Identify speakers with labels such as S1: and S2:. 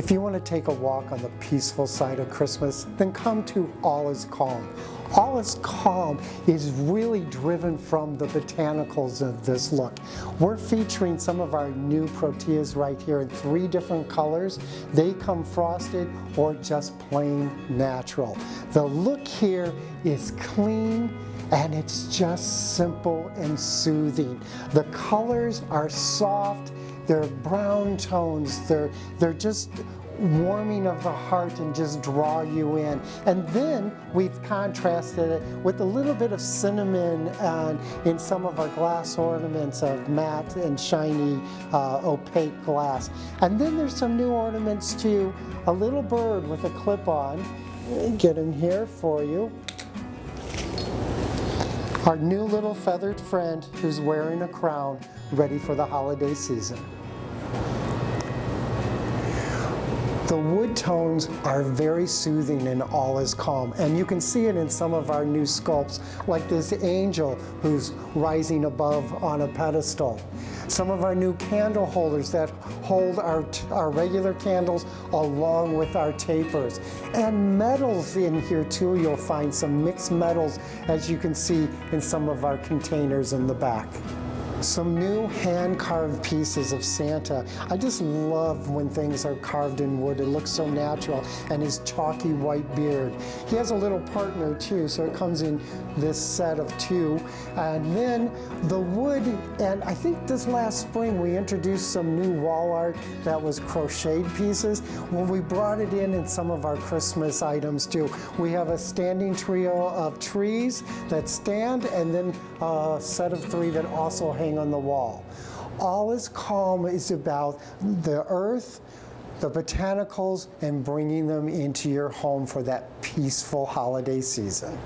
S1: If you want to take a walk on the peaceful side of Christmas, then come to All Is Calm. All Is Calm is really driven from the botanicals of this look. We're featuring some of our new Proteas right here in 3 different colors. They come frosted or just plain natural. The look here is clean and it's just simple and soothing. The colors are soft, they're brown tones, they're just warming of the heart and just draw you in. And then we've contrasted it with a little bit of cinnamon in some of our glass ornaments of matte and shiny opaque glass. And then there's some new ornaments too. A little bird with a clip-on. Get him here for you. Our new little feathered friend who's wearing a crown, ready for the holiday season. The wood tones are very soothing and All Is Calm, and you can see it in some of our new sculpts, like this angel who's rising above on a pedestal. Some of our new candle holders that hold our regular candles along with our tapers. And metals in here too, you'll find some mixed metals, as you can see in some of our containers in the back. Some new hand-carved pieces of Santa. I just love when things are carved in wood. It looks so natural, and his chalky white beard. He has a little partner too, so it comes in this set of 2. And then the wood, and I think this last spring we introduced some new wall art that was crocheted pieces. Well, we brought it in some of our Christmas items too. We have a standing trio of trees that stand, and then a set of 3 that also hang on the wall. All Is Calm is about the earth, the botanicals, and bringing them into your home for that peaceful holiday season.